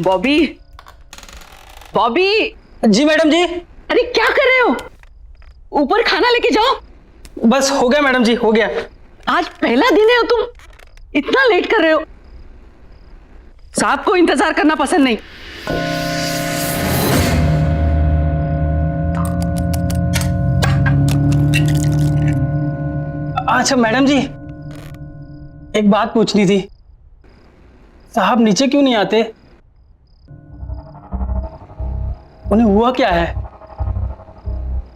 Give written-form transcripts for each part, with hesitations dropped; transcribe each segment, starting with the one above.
बॉबी, बॉबी। जी madam जी। अरे क्या कर रहे हो? ऊपर खाना लेके जाओ। बस हो गया मैडम जी, हो गया। आज पहला दिन है और तुम इतना लेट कर रहे हो। साहब को इंतजार करना पसंद नहीं। अच्छा मैडम जी, एक बात पूछनी थी। साहब नीचे क्यों नहीं आते? उन्हें हुआ क्या है?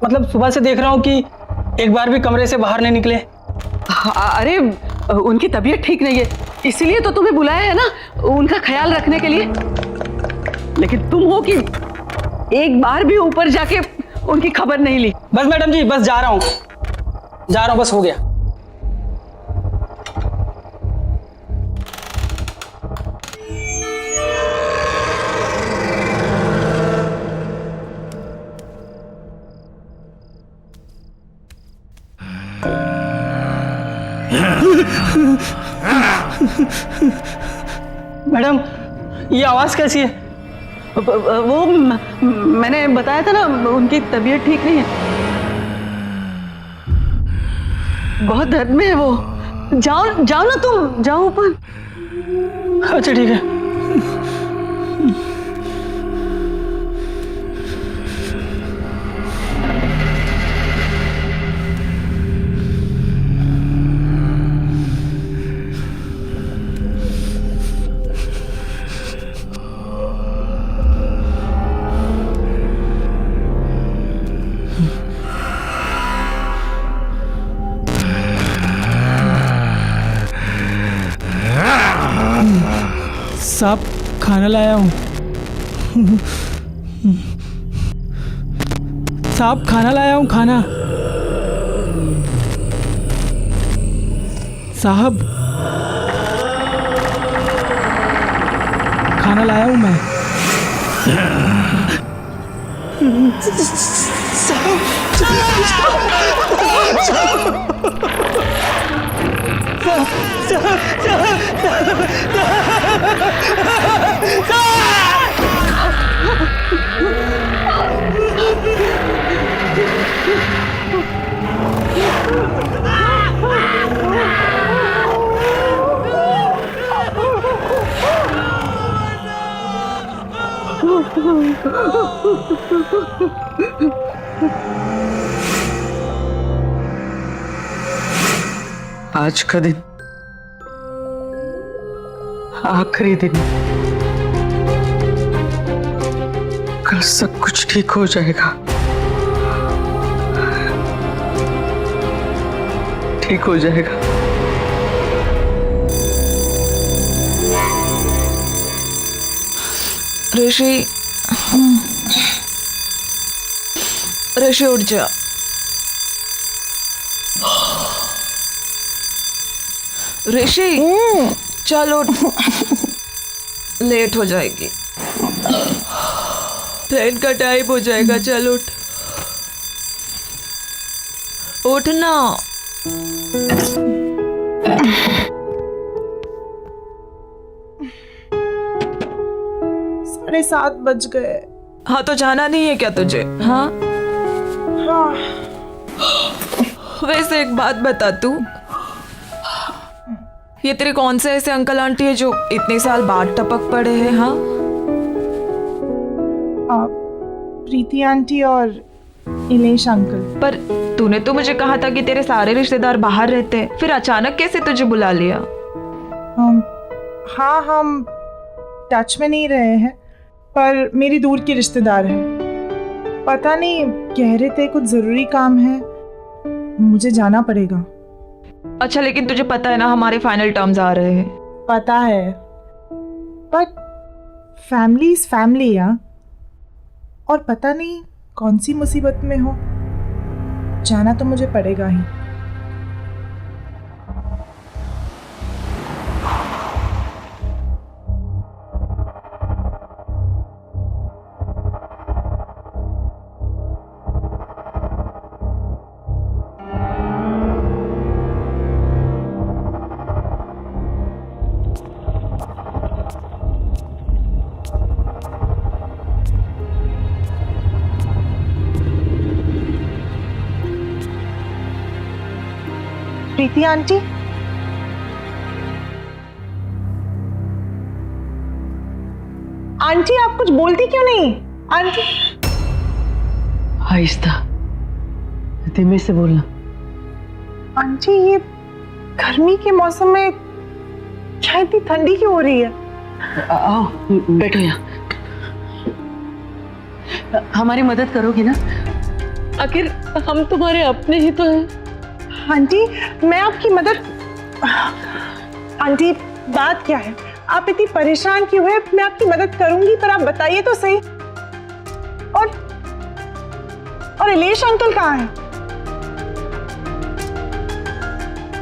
मतलब सुबह से देख रहा हूं कि एक बार भी कमरे से बाहर नहीं निकले। अरे उनकी तबीयत ठीक नहीं है, इसीलिए तो तुम्हें बुलाया है ना, उनका ख्याल रखने के लिए। लेकिन तुम हो कि एक बार भी ऊपर जाके उनकी खबर नहीं ली। बस मैडम जी, बस जा रहा हूं, बस हो गया। मैडम, ये आवाज कैसी है? वो मैंने बताया था ना, उनकी तबीयत ठीक नहीं है, बहुत दर्द में है वो। जाओ जाओ ना, तुम जाओ ऊपर। अच्छा ठीक है। साहब खाना लाया हूँ। साहब खाना लाया हूँ, खाना। साहब खाना लाया हूँ मैं। आज का दिन आखिरी दिन, कल सब कुछ ठीक हो जाएगा, ठीक हो जाएगा। ऋषि, ऋषि उठ जा। ऋषि चल उठ, लेट हो जाएगी, ट्रेन का टाइम हो जाएगा। चल उठ, उठ ना। 7:30 बज गए। हाँ तो जाना नहीं है क्या तुझे? हाँ हाँ। वैसे एक बात बता, तू ये तेरे कौन से ऐसे अंकल आंटी है जो इतने साल बाद टपक पड़े हैं? हाँ, प्रीति आंटी और इलेश अंकल। पर तूने तो मुझे कहा था कि तेरे सारे रिश्तेदार बाहर रहते हैं, फिर अचानक कैसे तुझे बुला लिया? हाँ, हम टच में नहीं रहे हैं, पर मेरी दूर की रिश्तेदार है। पता नहीं, कह रहे थे कुछ जरूरी काम है, मुझे जाना पड़ेगा। अच्छा, लेकिन तुझे पता है ना हमारे फाइनल टर्म्स आ रहे हैं। पता है, बट फैमिली इज फैमिली यार। और पता नहीं कौन सी मुसीबत में हो, जाना तो मुझे पड़ेगा ही। प्रीति आंटी, आंटी आप कुछ बोलती क्यों नहीं? आंटी आहिस्ता, धीमे से बोलना। आंटी ये गर्मी के मौसम में क्या इतनी ठंडी क्यों हो रही है? आओ बैठो यहाँ। हमारी मदद करोगी ना? आखिर हम तुम्हारे अपने ही तो हैं। आंटी मैं आपकी मदद, आंटी बात क्या है? आप इतनी परेशान क्यों है? मैं आपकी मदद करूंगी, पर आप बताइए तो सही। और इलेश अंकल कहाँ हैं?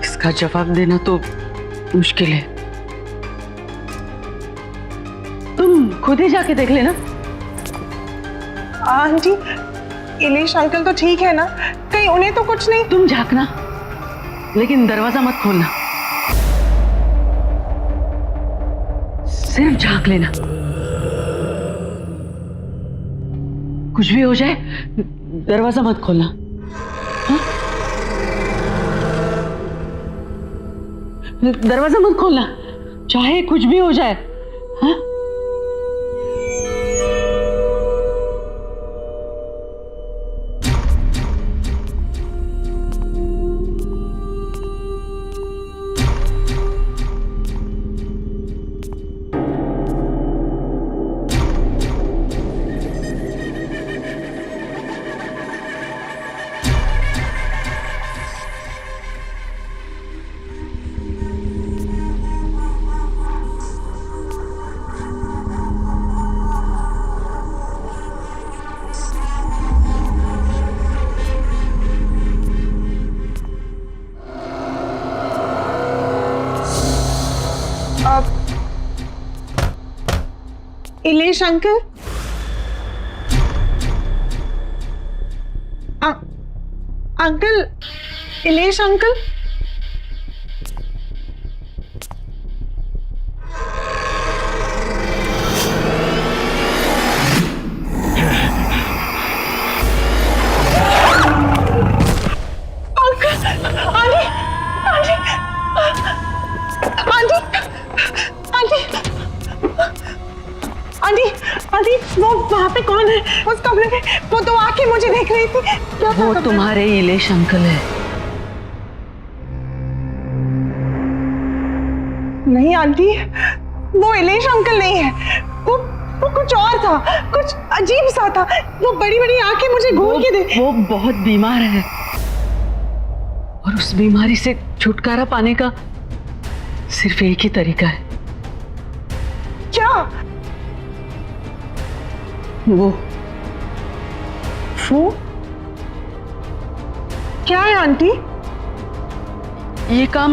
इसका जवाब देना तो मुश्किल है, तुम खुद ही जाके देख लेना। आंटी इलेश अंकल तो ठीक है ना? कहीं उन्हें तो कुछ नहीं? तुम झांकना, लेकिन दरवाजा मत खोलना, सिर्फ झांक लेना। कुछ भी हो जाए दरवाजा मत खोलना। हाँ? दरवाजा मत खोलना, चाहे कुछ भी हो जाए। हाँ? Ilesh uncle, uncle, Ilesh uncle, aunty वो वहाँ पे कौन है? उस कमरे में वो तो आके मुझे देख रही थी। क्या था? वो तुम्हारे इलेश अंकल है। नहीं आंटी, वो इलेश अंकल नहीं है, वो कुछ और था, कुछ अजीब सा था। वो बड़ी बड़ी आंखें मुझे घूर के दे। वो बहुत बीमार है और उस बीमारी से छुटकारा पाने का सिर्फ एक ही तरीका है। क्या? वो क्या है आंटी? ये काम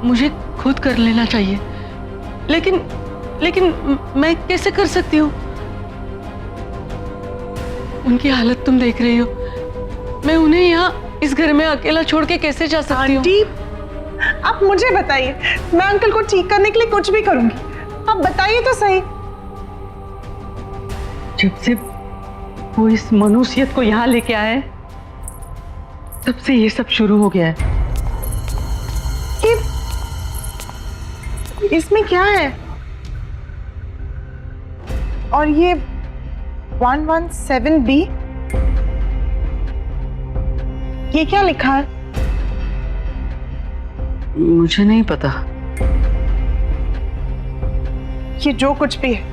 मुझे खुद कर लेना चाहिए, लेकिन मैं कैसे कर सकती हूँ? उनकी हालत तुम देख रही हो, मैं उन्हें यहाँ इस घर में अकेला छोड़ के कैसे जा सकती हूँ? आंटी आप मुझे बताइए, मैं अंकल को ठीक करने के लिए कुछ भी करूंगी। आप बताइए तो सही। जब से वो इस मनुष्यत को यहाँ लेके आए तब से ये सब शुरू हो गया है। इसमें क्या है? और ये 117B, ये क्या लिखा है? मुझे नहीं पता। ये जो कुछ भी है,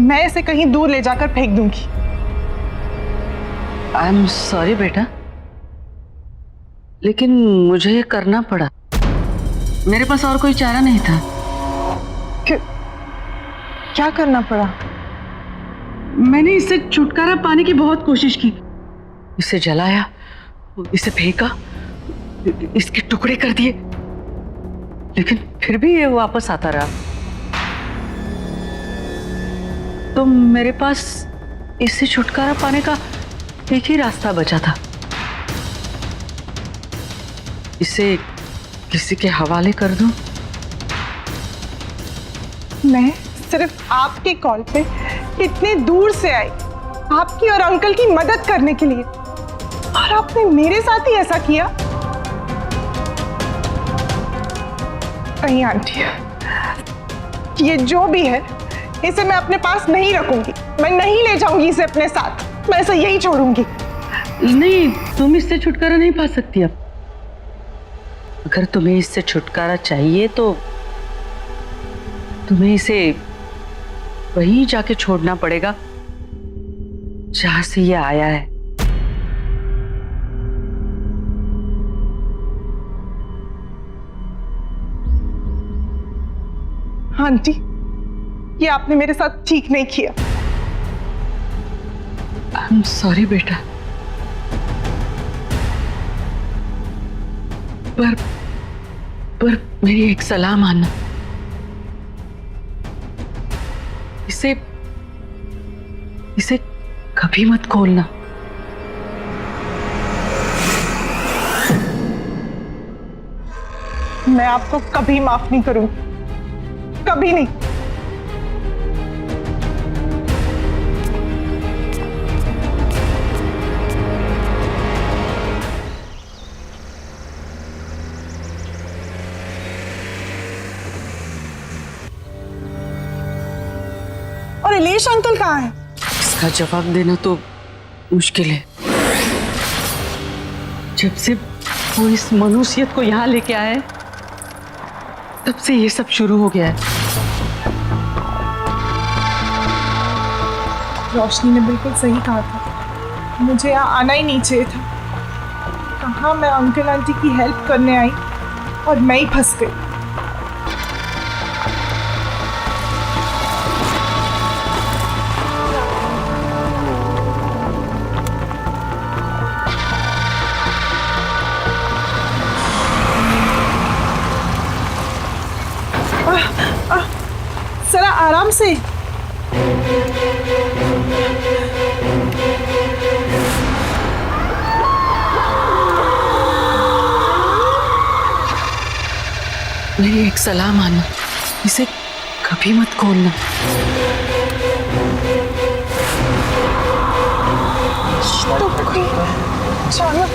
मैं इसे कहीं दूर ले जाकर फेंक दूंगी। आई एम सॉरी बेटा, लेकिन मुझे ये करना पड़ा, मेरे पास और कोई चारा नहीं था। क्या करना पड़ा? मैंने इससे छुटकारा पाने की बहुत कोशिश की, इसे जलाया, इसे फेंका, इसके टुकड़े कर दिए, लेकिन फिर भी ये वापस आता रहा। तो मेरे पास इससे छुटकारा पाने का एक ही रास्ता बचा था, इसे किसी के हवाले कर दूं। मैं सिर्फ आपके कॉल पे इतने दूर से आई, आपकी और अंकल की मदद करने के लिए, और आपने मेरे साथ ही ऐसा किया? नहीं आंटी, ये जो भी है इसे मैं अपने पास नहीं रखूंगी। मैं नहीं ले जाऊंगी इसे अपने साथ। मैं इसे यही छोड़ूंगी। नहीं, तुम इससे छुटकारा नहीं पा सकती अब। अगर तुम्हें इससे छुटकारा चाहिए तो तुम्हें इसे वहीं जाके छोड़ना पड़ेगा जहां से ये आया है। आंटी, ये आपने मेरे साथ ठीक नहीं किया। आई एम सॉरी बेटा, पर मेरी एक सलाह मानना, इसे कभी मत खोलना। मैं आपको कभी माफ नहीं करूंगी, कभी नहीं। और इलेश अंकल कहाँ है? इसका जवाब देना तो मुश्किल है। जब से वो इस मनुष्यत को यहाँ लेके आए तब से ये सब शुरू हो गया है। रोशनी ने बिल्कुल सही कहा था, मुझे यहाँ आना ही नहीं चाहिए था। कहाँ मैं अंकल आंटी की हेल्प करने आई और मैं ही फंस गई। जरा आराम से। मेरी एक सलाह मानो, इसे कभी मत खोलना। तो कोई अचानक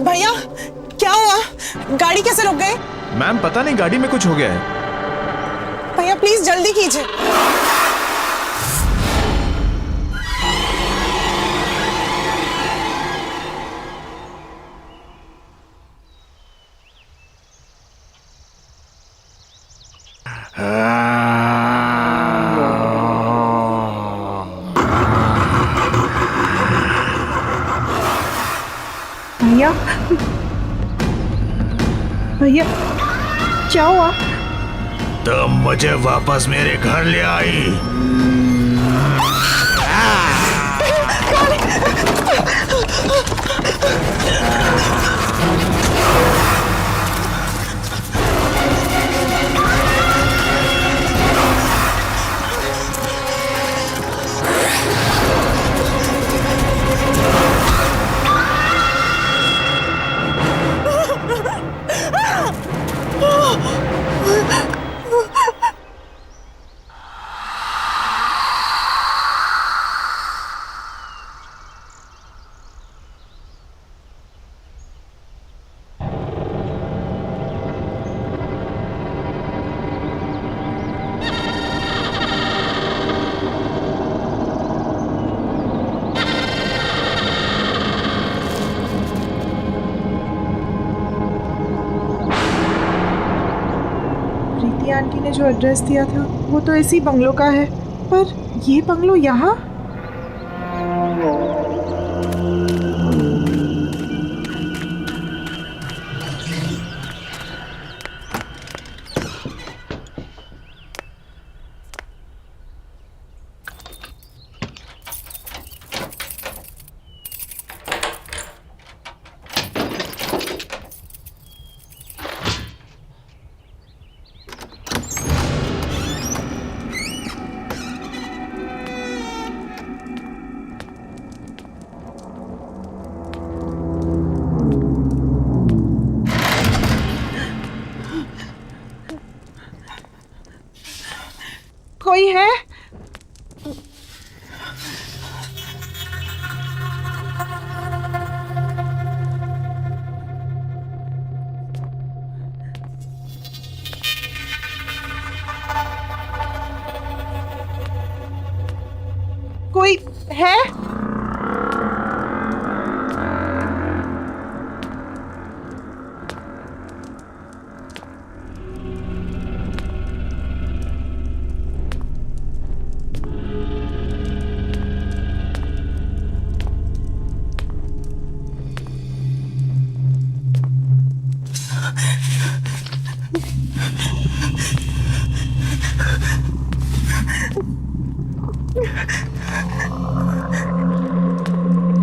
भैया, क्या हुआ? गाड़ी कैसे रुक गई? मैम पता नहीं, गाड़ी में कुछ हो गया है। भैया प्लीज जल्दी कीजिए। भैया, भैया क्या हुआ? तुम मुझे वापस मेरे घर ले आई। प्रीति आंटी ने जो एड्रेस दिया था वो तो इसी बंगलो का है, पर ये बंगलो यहाँ? कोई है? कोई है?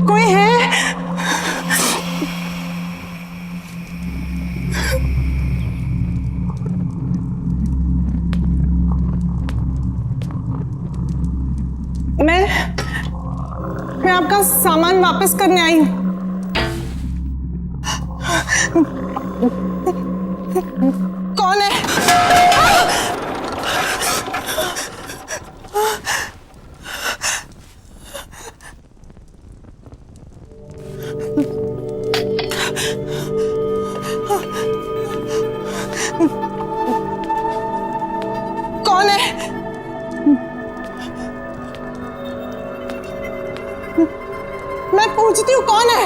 कोई है? मैं आपका सामान वापस करने आई हूँ। कौन है? कौन है? मैं पूछती हूँ कौन है?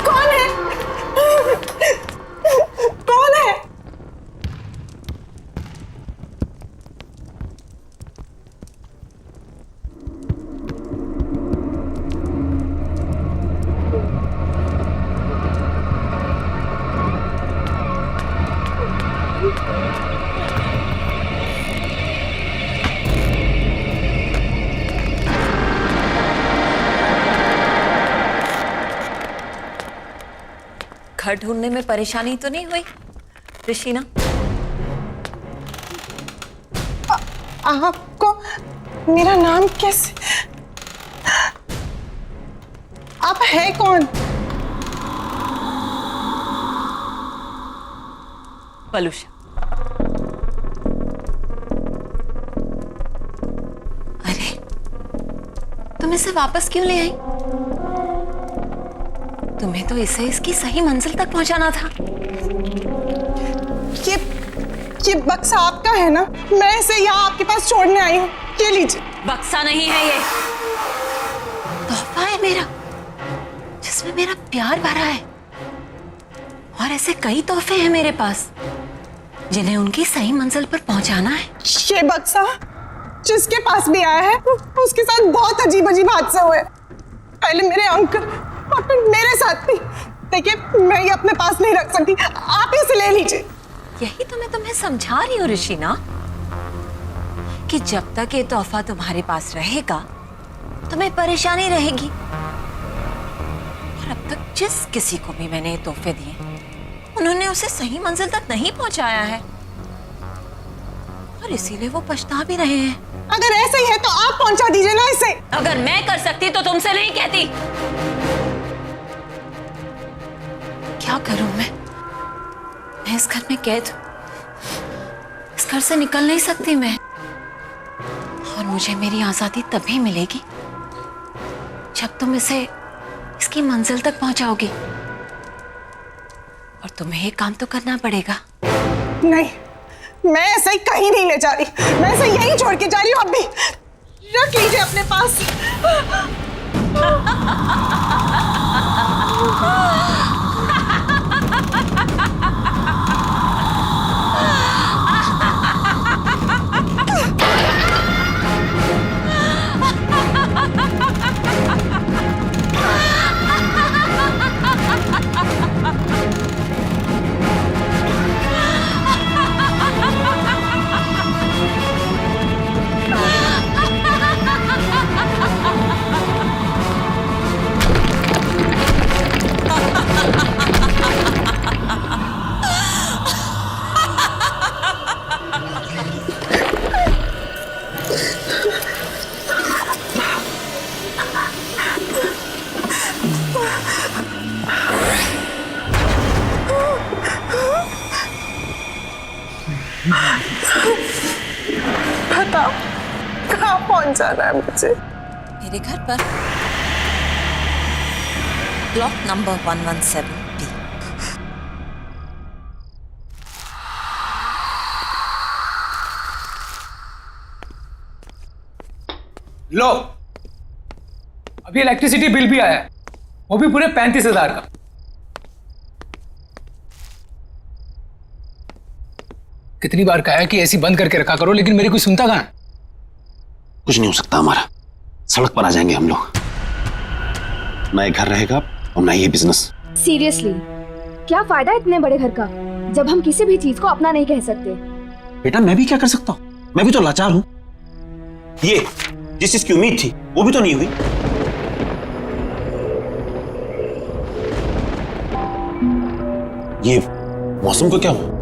कौन है? कौन है? घर ढूंढने में परेशानी तो नहीं हुई ऋषिना? आपको मेरा नाम कैसे? आप है कौन? पलूषा। अरे तुम इसे वापस क्यों ले आई? तुम्हें तो इसे इसकी सही मंजिल तक पहुंचाना था। ये बक्सा आपका है ना? मैं इसे यहाँ आपके पास छोड़ने आई हूँ। ये लीजिए। बक्सा नहीं है ये, तोहफा है मेरा, जिसमें मेरा प्यार भरा है। और ऐसे कई तोहफे हैं मेरे पास जिन्हें उनकी सही मंजिल पर पहुंचाना है। ये बक्सा जिसके पास भी आया है उसके साथ बहुत अजीब अजीब हादसे हुए। पहले मेरे अंकल और फिर मेरे साथ भी। देखिए मैं ये अपने पास नहीं रख सकती, आप इसे ले लीजिए। यही तो मैं तुम्हें समझा रही हूँ ऋषिना, कि जब तक ये तोहफा तुम्हारे पास रहेगा तुम्हें परेशानी रहेगी। और अब तक जिस किसी को भी मैंने ये तोहफे दिए उन्होंने उसे सही मंजिल तक नहीं पहुंचाया है, और इसीलिए वो पछता भी रहे हैं। अगर ऐसे ही है तो आप पहुंचा दीजिए ना इसे। अगर मैं कर सकती तो तुमसे नहीं कहती। क्या करूं मैं इस घर में कैद हूं। इस घर से निकल नहीं सकती मैं, और मुझे मेरी आजादी तभी मिलेगी जब तुम इसे इसकी मंजिल तक पहुंचाओगी। और तुम्हें ये काम तो करना पड़ेगा। नहीं, मैं ऐसे ही कहीं नहीं ले जा रही। मैं इसे यहीं छोड़ के जा रही हूँ। अब भी रख लीजिए अपने पास। बताओ कहाँ पहुंचाना है मुझे? मेरे घर पर ब्लॉक नंबर 117B। लो, अभी इलेक्ट्रिसिटी बिल भी आया है, वो भी पूरे 35,000 का। कितनी बार कहा है कि एसी बंद करके रखा करो, लेकिन मेरी कोई सुनता कहाँ है? कुछ नहीं हो सकता हमारा, सड़क पर आ जाएंगे हम लोग। ना ये घर रहेगा और ना ये बिजनेस। सीरियसली, क्या फायदा इतने बड़े घर का जब हम किसी भी चीज को अपना नहीं कह सकते? बेटा मैं भी क्या कर सकता हूँ, मैं भी तो लाचार हूँ। ये जिस चीज की उम्मीद थी वो भी तो नहीं हुई। ये मौसम को क्या हुआ?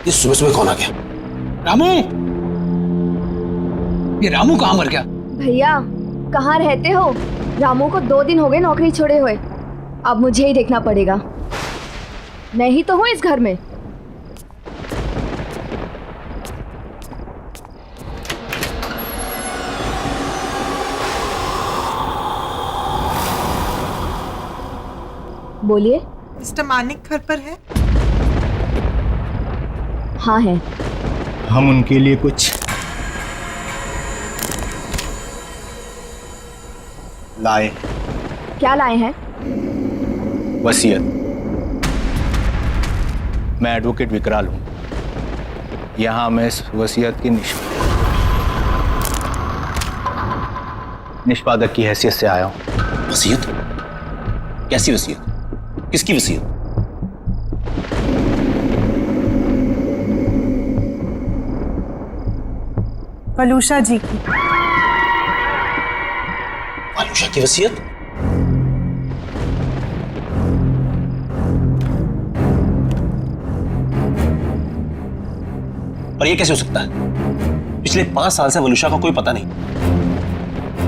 ये सुबह सुबह कौन आ गया? रामू, ये रामू कहाँ मर गया? भैया कहाँ रहते हो? रामू को 2 दिन हो गए नौकरी छोड़े हुए। अब मुझे ही देखना पड़ेगा। मैं ही तो हूँ इस घर में। बोलिए। मिस्टर मानिक घर पर है? हाँ है। हम उनके लिए कुछ लाए। क्या लाए हैं? वसीयत। मैं एडवोकेट विकराल हूं। यहां मैं इस वसीयत की निष्पादक की हैसियत से आया हूं। वसीयत? कैसी वसीयत? किसकी वसीयत? वलूषा जी की। वलूषा की वसीयत? पर यह कैसे हो सकता है? पिछले 5 साल से वलूषा का कोई पता नहीं,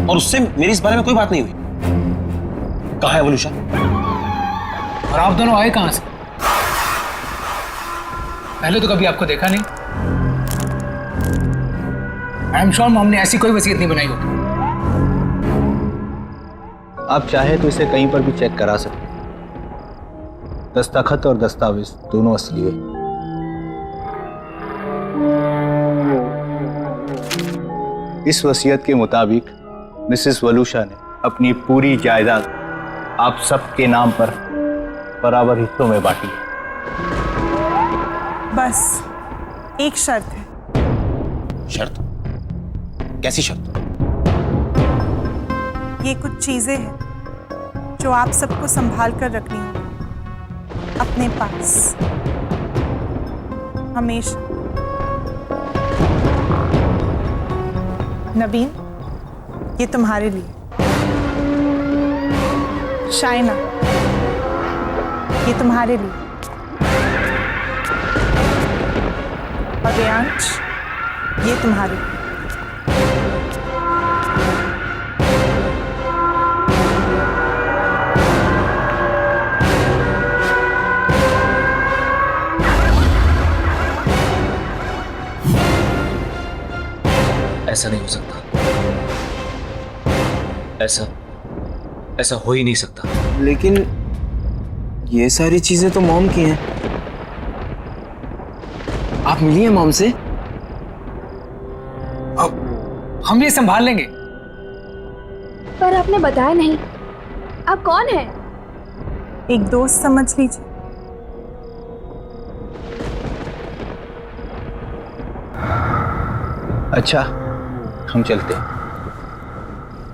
और उससे मेरी इस बारे में कोई बात नहीं हुई। कहाँ है वलूषा? और आप दोनों आए कहां से? पहले तो कभी आपको देखा नहीं। आई एम श्योर मॉम ने ऐसी कोई वसीयत नहीं बनाई होगी। आप चाहे तो इसे कहीं पर भी चेक करा सकते हैं। दस्तखत और दस्तावेज दोनों असली है। इस वसीयत के मुताबिक मिसेस वलूषा ने अपनी पूरी जायदाद आप सबके नाम पर बराबर हिस्सों में बांटी है। बस एक शर्त है। शर्त? कैसी शर्त? ये कुछ चीजें हैं जो आप सबको संभाल कर रखनी होगी अपने पास हमेशा। नबीन, ये तुम्हारे लिए। शाइना, ये तुम्हारे लिए। और रेयांश, ये तुम्हारे लिए। ऐसा नहीं हो सकता। ऐसा हो ही नहीं सकता। लेकिन ये सारी चीजें तो मॉम की हैं। आप मिली हैं मॉम से? अब हम ये संभाल लेंगे। पर आपने बताया नहीं। आप कौन है? एक दोस्त समझ लीजिए। अच्छा, हम चलते हैं।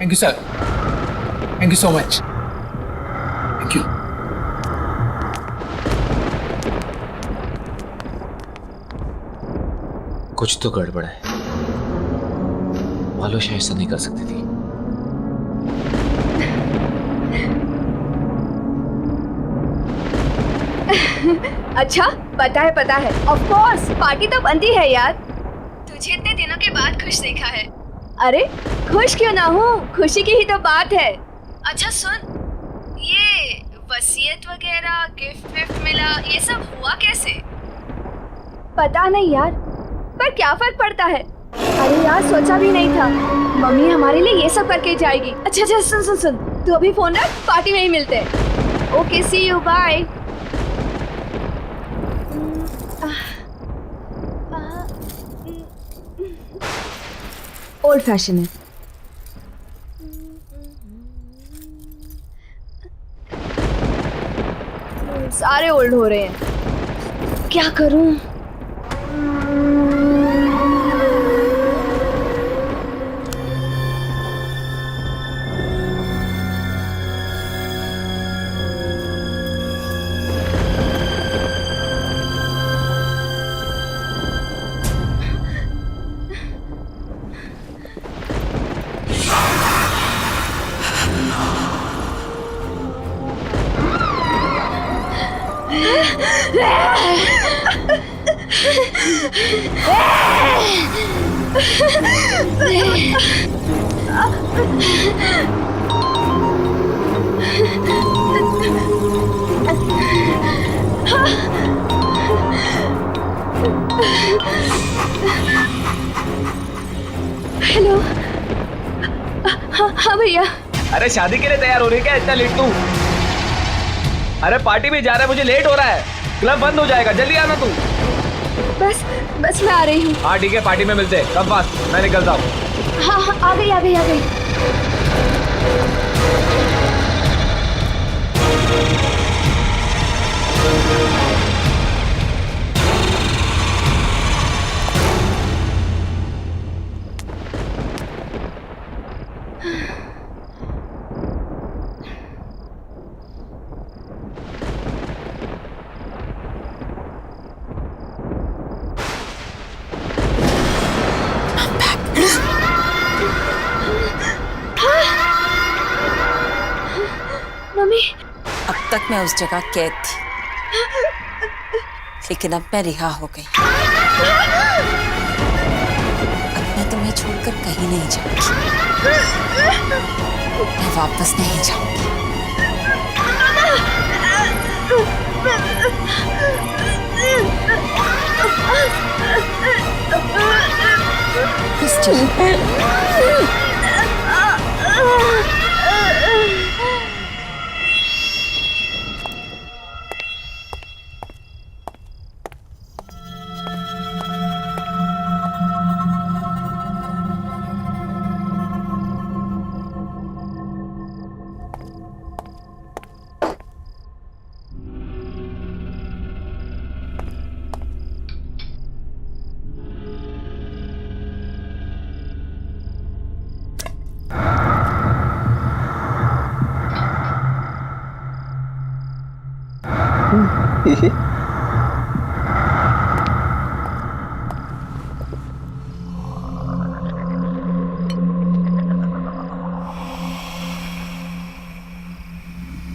Thank you sir, thank you so much. Thank you. कुछ तो गड़बड़ है। वलूषा ऐसा नहीं कर सकती थी। अच्छा, पता है। ऑफ कोर्स, पार्टी तो बनती है यार। तुझे इतने दिनों के बाद खुश देखा है। अरे खुश क्यों ना हूँ, खुशी की ही तो बात है। अच्छा सुन, ये वसीयत वगैरह गिफ्ट विफ्ट मिला, ये सब हुआ कैसे? पता नहीं यार, पर क्या फर्क पड़ता है? अरे यार, सोचा भी नहीं था मम्मी हमारे लिए ये सब करके जाएगी। अच्छा अच्छा, सुन सुन सुन, तू अभी फोन रख, पार्टी में ही मिलते हैं। Okay, see you, bye. Old fashion है। सारे ओल्ड हो रहे हैं, क्या करूं? हेलो। हाँ भैया। अरे शादी के लिए तैयार हो रही है क्या इतना लेट तू? अरे पार्टी में जा रहा है, मुझे लेट हो रहा है, क्लब बंद हो जाएगा, जल्दी आना तू। बस मैं आ रही हूँ। हाँ ठीक है, पार्टी में मिलते हैं, कब फास्ट, मैं निकलता हूँ। हाँ हाँ, आ गई आ गई आ गई। मम्मी, अब तक मैं उस जगह कैद थी, लेकिन अब मैं रिहा हो गई। अब मैं तुम्हें छोड़कर कहीं नहीं जाऊंगी, मैं वापस नहीं जाऊंगी।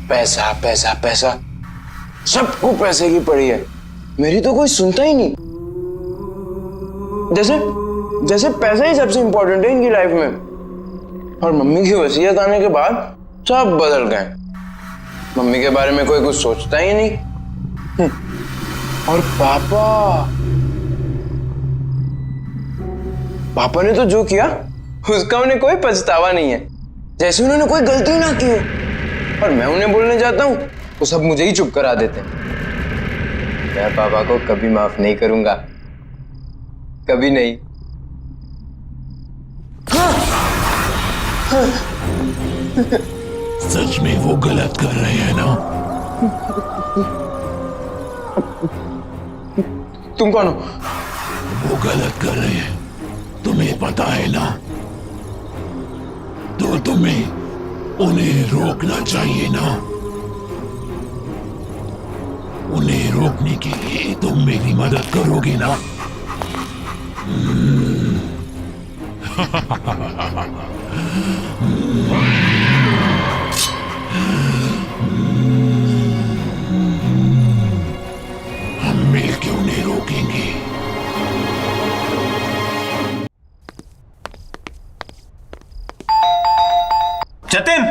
पैसा पैसा पैसा, सबको पैसे की पड़ी है, मेरी तो कोई सुनता ही नहीं। जैसे जैसे पैसा ही सबसे इंपॉर्टेंट है इनकी लाइफ में। और मम्मी की वसीयत आने के बाद सब बदल गए। मम्मी के बारे में कोई कुछ सोचता ही नहीं। और पापा ने तो जो किया उसका उन्हें कोई पछतावा नहीं है, जैसे उन्होंने कोई गलती ना की हो। और मैं उन्हें बोलने जाता हूँ तो सब मुझे ही चुप करा देते हैं। मैं पापा को कभी माफ नहीं करूंगा, कभी नहीं। सच में वो गलत कर रहे हैं ना? तुम कौन हो? वो गलत कर रहे हैं, तुम्हें पता है ना? तो तुम्हें उन्हें रोकना चाहिए ना? उन्हें रोकने के लिए तुम मेरी मदद करोगे ना? हम मिलकर उन्हें रोकेंगे। जतिन,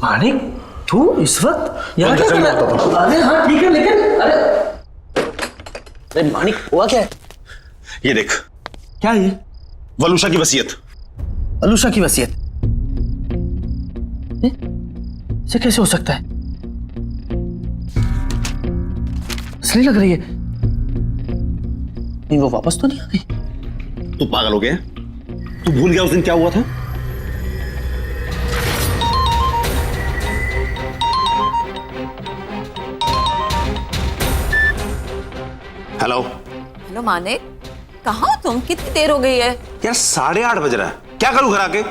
मानिक, तू तू इस वक्त यहाँ कौन क्या कर सा रहा करता है? अरे हाँ ठीक है, लेकिन अरे मानिक हुआ क्या है? ये देख, क्या ये? वलूशा की वसीयत। अलूशा की वसीयत? इसे कैसे हो सकता है? असली लग रही है। नहीं वो वापस तो नहीं आ गई? तू पागल हो गया? तू भूल गया उस दिन क्या हुआ था? हेलो हेलो मानिक, कहाँ हो तुम? कितनी देर हो गई है? यार 8:30 बज रहा है, क्या करूं घर आके?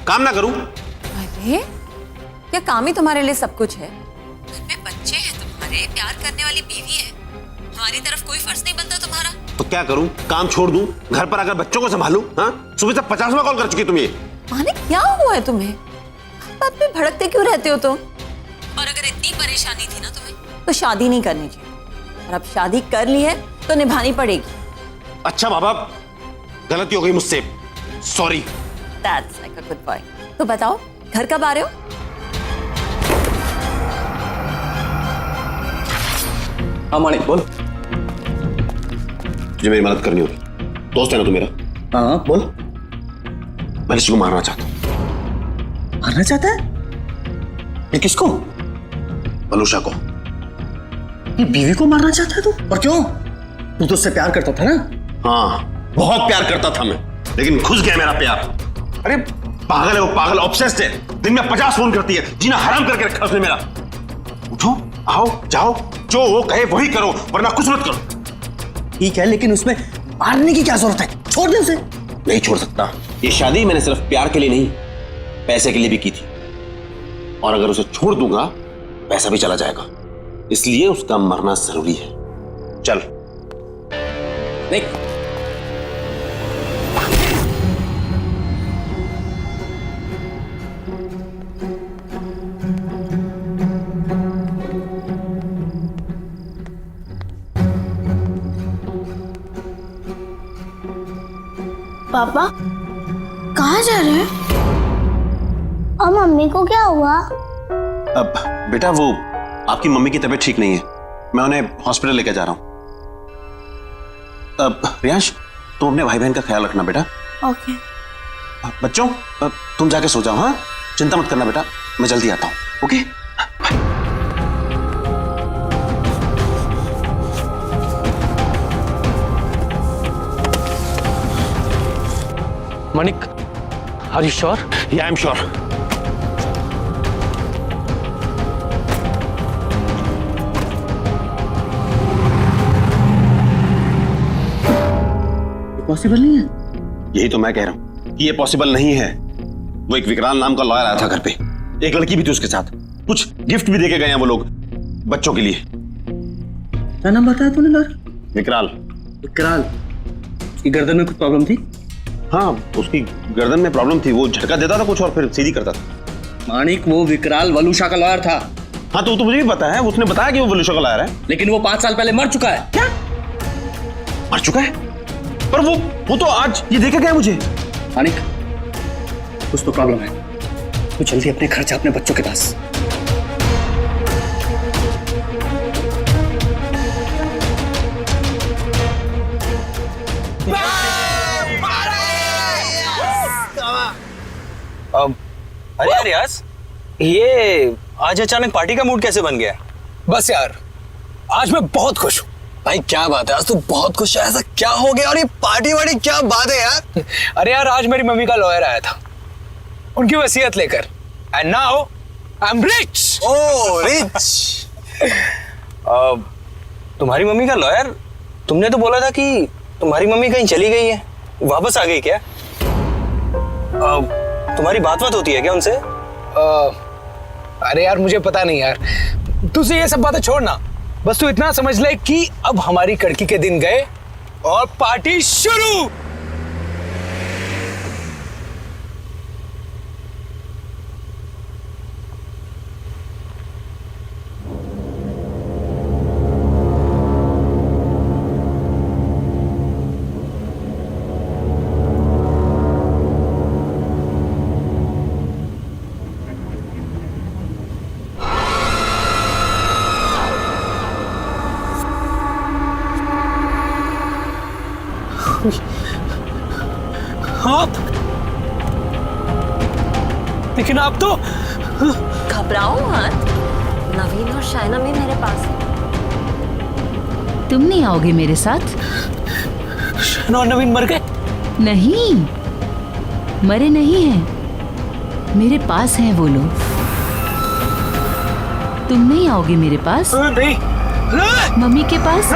काम ना करूं? अरे क्या काम ही तुम्हारे लिए सब कुछ है? घर में बच्चे हैं तुम्हारे, प्यार करने वाली बीवी है, हमारी तरफ कोई फर्ज नहीं बनता तुम्हारा? तो क्या करूं? काम छोड़ दूं? घर पर आकर बच्चों को संभालूं? हाँ, सुबह से 50वां कॉल कर चुकी तुम ये। मानिक क्या हुआ है तुम्हें? हर बात पे भड़कते क्यों रहते हो तुम? और अगर इतनी परेशानी थी ना तुम्हें तो शादी नहीं करनी चाहिए, और अब शादी कर ली है तो निभानी पड़ेगी। अच्छा बाबा, गलती हो गई मुझसे, sorry. That's like a good boy। तो बताओ घर कब आ रहे हो? हाँ मानिक बोल। तुझे मेरी मदद करनी होगी, दोस्त है ना तू मेरा। हाँ बोल। मैं ऋषि को मारना चाहता हूँ। मारना चाहता है? ये किसको? वलूशा को। ये बीवी को मारना चाहता है तू? और क्यों? तू तो उससे प्यार करता था ना? हाँ बहुत प्यार करता था मैं, लेकिन घुस गया मेरा प्यार। अरे पागल है वो, पागल ऑब्सेस्ड है, दिन में 50 फोन करती है, जीना हराम करके रखा उसने मेरा। उठो आओ जाओ, जो वो कहे वही करो, वरना कुछ मत करो। ठीक है, लेकिन उसमें मारने की क्या जरूरत है? छोड़ दे उसे। नहीं छोड़ सकता। ये शादी मैंने सिर्फ प्यार के लिए नहीं, पैसे के लिए भी की थी, और अगर उसे छोड़ दूंगा पैसा भी चला जाएगा, इसलिए उसका मरना जरूरी है। चल। नहीं। पापा कहाँ जा रहे हैं? और मम्मी को क्या हुआ? अब बेटा वो आपकी मम्मी की तबीयत ठीक नहीं है, मैं उन्हें हॉस्पिटल लेकर जा रहा हूं। अब रियांश तुम अपने भाई बहन का ख्याल रखना बेटा। ओके। बच्चों तुम जाके सो जाओ। हाँ चिंता मत करना बेटा, मैं जल्दी आता हूँ। Okay Manik, are you sure? या आई एम श्योर। पॉसिबल नहीं है। यही तो मैं कह रहा हूं कि ये पॉसिबल नहीं है। वो एक विकराल नाम का लॉयर आया था घर पे, एक लड़की भी थी उसके साथ, कुछ गिफ्ट भी देके गए हैं वो लोग बच्चों के लिए। क्या नाम बताया तूने लॉयर? विकराल। विकराल? उसकी गर्दन में कुछ प्रॉब्लम थी? हाँ उसकी गर्दन में प्रॉब्लम थी, वो झटका देता था कुछ और फिर सीधी करता था। मानिक वो विकराल वलूशा का लॉयर था। हाँ तो मुझे भी पता है, उसने बताया कि वो वलूशा का लॉयर है। लेकिन वो 5 साल पहले मर चुका है। क्या मर चुका है? पर वो तो आज ये देखे गए मुझे। मानिक कुछ तो प्रॉब्लम है, तू जल्दी अपने घर जा, अपने बच्चों के पास। अरे यार यास, ये आज अचानक पार्टी का मूड कैसे बन गया? बस यार आज मैं बहुत खुश हूँ। भाई क्या बात है, आज तू बहुत खुश है, ऐसा क्या हो गया? और ये पार्टी वार्टी क्या बात है यार? अरे यार आज मेरी मम्मी का लॉयर आया था उनकी वसीयत लेकर, and now I am rich. Oh rich. तुम्हारी मम्मी का लॉयर? तुमने तो बोला था कि तुम्हारी मम्मी कहीं चली गई है, वापस आ गई क्या? तुम्हारी बात होती है क्या उनसे? अरे यार मुझे पता नहीं यार, तुझे ये सब बातें छोड़ना, बस तू इतना समझ ले कि अब हमारी कड़की के दिन गए और पार्टी शुरू। आप, लेकिन आप तो घबराओ मत, नवीन और शाइना भी मेरे पास है। तुम नहीं आओगे मेरे साथ? शाइना और नवीन मर गए? नहीं, मरे नहीं हैं, मेरे पास हैं वो लोग। तुम नहीं आओगे मेरे पास? नहीं, मम्मी के पास?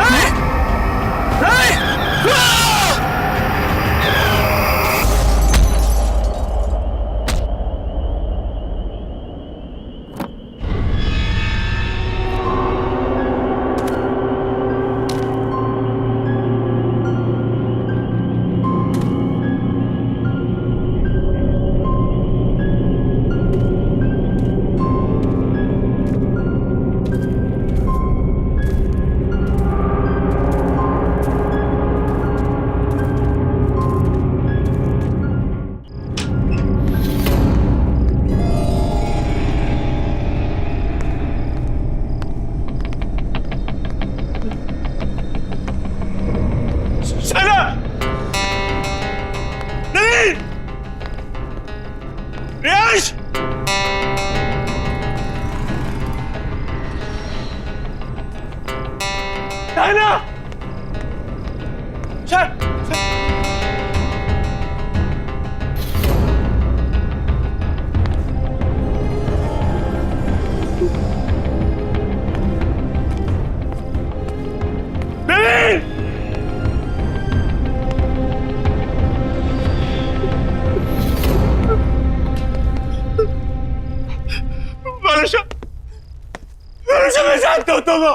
मैं जानता हूं तुमको।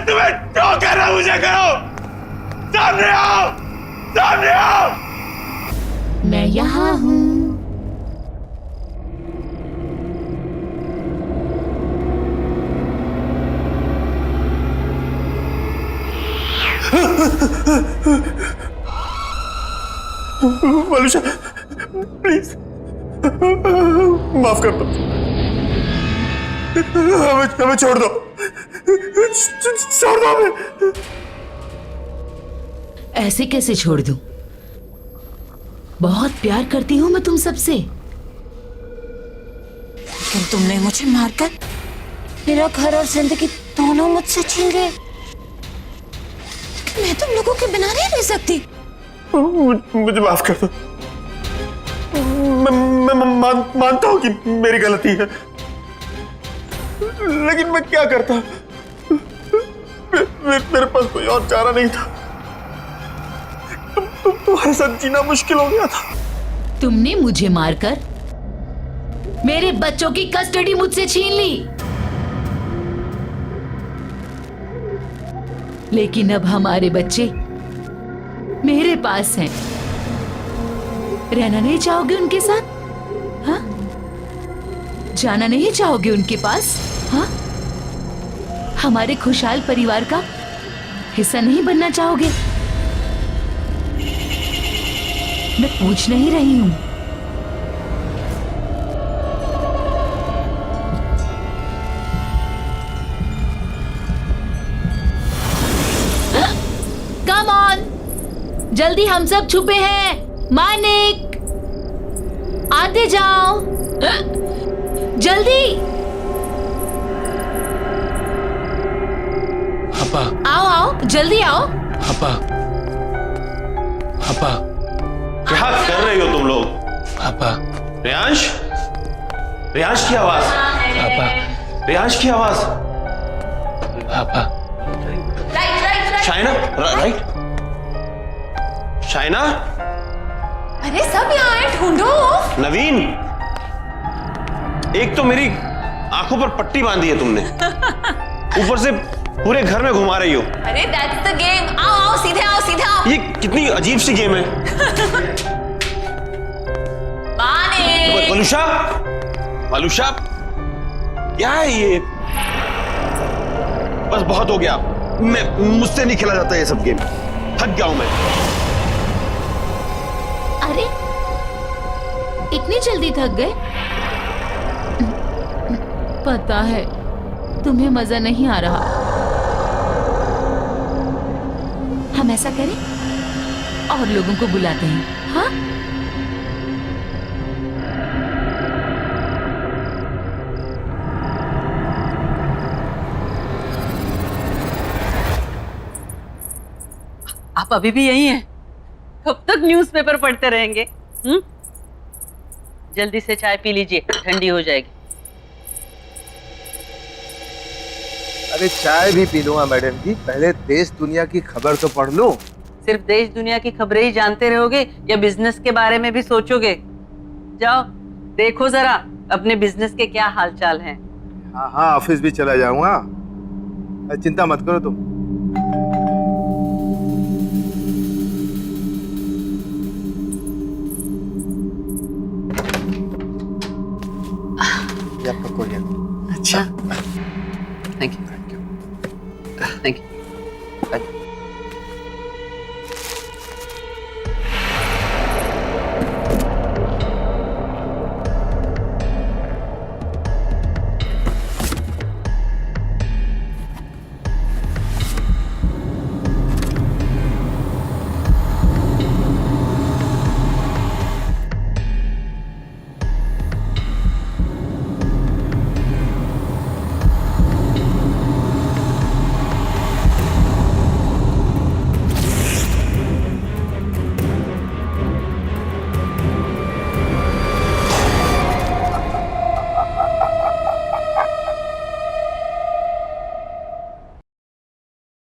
तुम्हें जो करना मुझे करो। सामने आओ, सामने आओ। मैं यहाँ हूँ। वलूशा, प्लीज माफ कर दो, हमें छोड़ दो, छोड़ दो हमें। ऐसे कैसे छोड़ दूं? बहुत प्यार करती हूँ मैं तुम सबसे। लेकिन तुमने मुझे मारकर मेरा घर और जिंदगी दोनों मुझसे छीन गए। मैं तुम लोगों के बिना नहीं रह सकती। मुझे माफ कर दो। मैं मानता हूं कि मेरी गलती है, लेकिन मैं क्या करता? मेरे पास कोई और चारा नहीं था। तुम्हारे साथ जीना मुश्किल हो गया था। तुमने मुझे मारकर मेरे बच्चों की कस्टडी मुझसे छीन ली, लेकिन अब हमारे बच्चे मेरे पास हैं। रहना नहीं चाहोगे उनके साथ? हाँ? जाना नहीं चाहोगे उनके पास? हाँ? हमारे खुशहाल परिवार का हिस्सा नहीं बनना चाहोगे? मैं पूछ नहीं रही हूं। कम ऑन, जल्दी, हम सब छुपे हैं। मानिक, आते जाओ, जल्दी। पापा, आओ आओ, जल्दी आओ। पापा, पापा, क्या कर रही हो तुम लोग? पापा, रियांश, रियांश की आवाज। पापा, रियांश की आवाज। पापा, शाइना, राइट? शाइना, अरे सब यहाँ आए, ढूंढो। नवीन, एक तो मेरी आंखों पर पट्टी बांधी है तुमने, ऊपर से पूरे घर में घुमा रही हो। अरे दैट्स द गेम। आओ आओ, सीधे आओ, सीधे आओ। ये कितनी अजीब सी गेम है। वलूशा, वलूशा, क्या है ये? बस बहुत हो गया, मुझसे नहीं खेला जाता ये सब गेम। थक गया हूं मैं। अरे इतनी जल्दी थक गए? पता है तुम्हें मजा नहीं आ रहा। हम ऐसा करें और लोगों को बुलाते हैं, हाँ? आप अभी भी यही हैं? कब तक न्यूज़पेपर पढ़ते रहेंगे? जल्दी से चाय पी लीजिए, ठंडी हो जाएगी। अरे चाय भी पी लूंगा मैडम जी, पहले देश दुनिया की खबर तो पढ़ लूं। सिर्फ देश दुनिया की खबरें ही जानते रहोगे या बिजनेस के बारे में भी सोचोगे? जाओ देखो जरा अपने बिजनेस के क्या हालचाल हैं। हाँ हाँ, ऑफिस भी चला जाऊंगा, चिंता मत करो तुम। ये आपका कोरियर। अच्छा, थैंक यू।